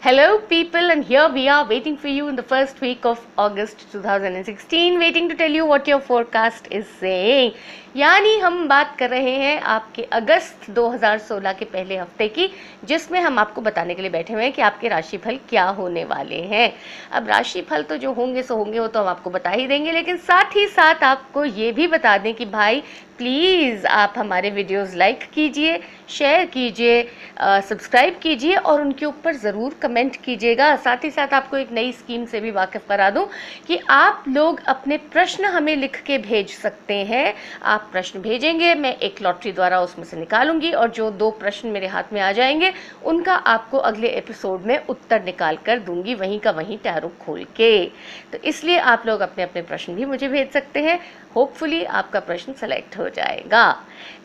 Hello people, and here we are waiting for you in the first week of August 2016, waiting to tell you what your forecast is saying. यानी हम बात कर रहे हैं आपके अगस्त 2016 के पहले हफ्ते की, जिसमें हम आपको बताने के लिए बैठे हुए हैं कि आपके राशिफल क्या होने वाले हैं। अब राशिफल तो जो होंगे सो होंगे, वो तो हम आपको बता ही देंगे, लेकिन साथ ही साथ आपको ये भी बता दें कि भाई प्लीज़ आप हमारे वीडियोस लाइक कीजिए, शेयर कीजिए, सब्सक्राइब कीजिए और उनके ऊपर ज़रूर कमेंट कीजिएगा। साथ ही साथ आपको एक नई स्कीम से भी वाकिफ़ करा दूं कि आप लोग अपने प्रश्न हमें लिख के भेज सकते हैं। आप प्रश्न भेजेंगे, मैं एक लॉटरी द्वारा उसमें से निकालूंगी और जो 2 प्रश्न मेरे हाथ में आ जाएंगे उनका आपको अगले एपिसोड में उत्तर निकाल कर दूंगी, वहीं का वहीं टैरो खोल के। तो इसलिए आप लोग अपने अपने प्रश्न भी मुझे भेज सकते हैं। होपफुली आपका प्रश्न सेलेक्ट हो जाएगा।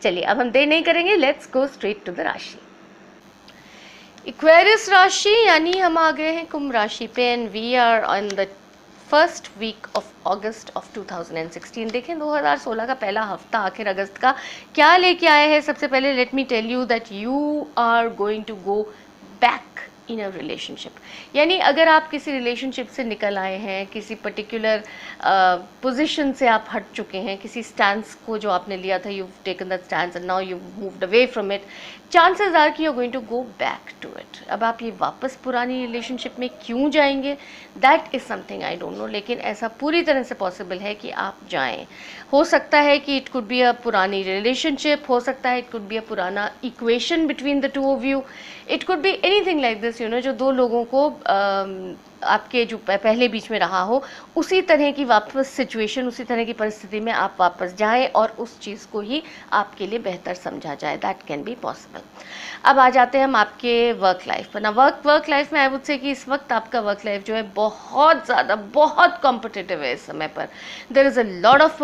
चलिए अब हम देर नहीं करेंगे, let's go straight to the rashi. Aquarius राशि यानी हम आ गए हैं कुंभ राशि पे, and we are on the first week of August of 2016। देखें 2016 का पहला हफ्ता आखिर अगस्त का क्या लेके आया है। सबसे पहले let me tell you that you are going to go back in a relationship. यानी अगर आप किसी रिलेशनशिप से निकल आए हैं, किसी पर्टिकुलर पोजीशन से आप हट चुके हैं, किसी स्टैंस को जो आपने लिया था, you taken that stance and now you moved away from it, chances are कि you are going to go back to it. अब आप ये वापस पुरानी रिलेशनशिप में क्यों जाएंगे, that is something I don't know, लेकिन ऐसा पूरी तरह से पॉसिबल है कि आप जाएं। हो सकता है कि इट कुड बी अ पुरानी रिलेशनशिप, हो सकता है इट कुड बी अ पुराना equation between the two of you, it could be anything like this, you know, जो 2 लोगों को आपके जो पहले बीच में रहा हो, उसी तरह की वापस सिचुएशन, उसी तरह की परिस्थिति में आप वापस जाएं और उस चीज़ को ही आपके लिए बेहतर समझा जाए। That can be possible. अब आ जाते हैं हम आपके वर्क लाइफ पर ना। वर्क लाइफ में आई वुड से कि इस वक्त आपका वर्क लाइफ जो है बहुत ज़्यादा, बहुत कॉम्पिटिटिव है इस समय पर। There is a lot of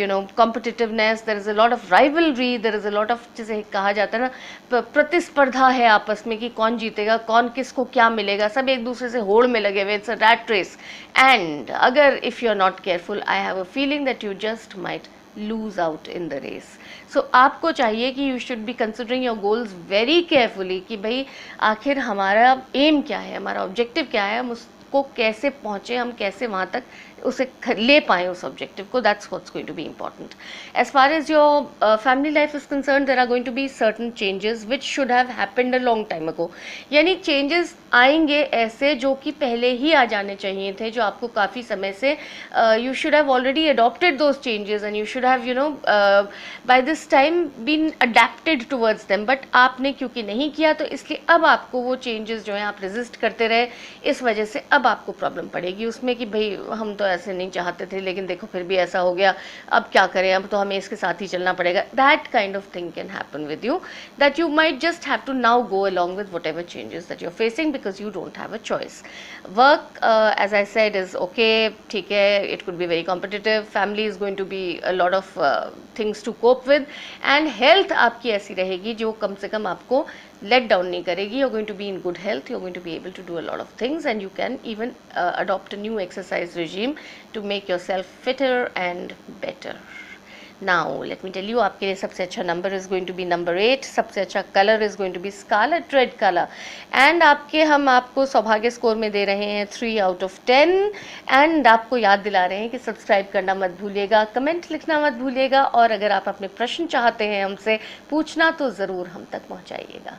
you know competitiveness, there is a lot of rivalry, there is a lot of, जैसे कहा जाता है ना, प्रतिस्पर्धा है आपस में कि कौन जीतेगा, कौन किसको क्या मिलेगा, सब एक दूसरे से होड़ में लगे हुए। It's a rat race, and अगर if you are not careful, I have a feeling that you just might lose out in the race. So आपको चाहिए कि you should be considering your goals very carefully कि भाई आखिर हमारा M क्या है, हमारा ऑब्जेक्टिव क्या है, हम उसको कैसे पहुँचे, हम कैसे वहाँ तक उसे ले पाएँ उस ऑब्जेक्टिव को। That's what's going to be important. As far as your family life is concern, there are going to be certain changes which should have happened a long time ago. यानी चेंजेस आएंगे ऐसे जो कि पहले ही आ जाने चाहिए थे, जो आपको काफ़ी समय से you should have already adopted those changes and you should have you know by this time been adapted towards them, but आपने क्योंकि नहीं किया तो इसलिए अब आपको वो चेंजेस जो हैं आप रेजिस्ट करते रहे, इस वजह से अब आपको प्रॉब्लम पड़ेगी उसमें कि भाई हम तो ऐसे नहीं चाहते थे, लेकिन देखो फिर भी ऐसा हो गया, अब क्या करें, अब तो हमें इसके साथ ही चलना पड़ेगा। That kind of thing can happen with you, that you might just have to now go along with whatever changes that you're facing because you don't have a choice. Work, as I said, is okay, ठीक है, it could be very competitive, family is going to be a lot of things to cope with, and health आपकी ऐसी रहेगी जो कम से कम आपको let down नहीं करेगी। You're going to be in good health, you're going to be able to do a lot of things, and you can even adopt a new exercise regime to make yourself fitter and better. Now let me tell you, आपके लिए सबसे अच्छा number is going to be number 8, सबसे अच्छा colour is going to be scarlet red colour, and हम आपको सौभाग्य score में दे रहे हैं 3 out of 10, एंड आपको याद दिला रहे हैं कि सब्सक्राइब करना मत भूलिएगा, कमेंट लिखना मत भूलिएगा, और अगर आप अपने प्रश्न चाहते हैं हमसे पूछना तो ज़रूर हम तक पहुँचाइएगा।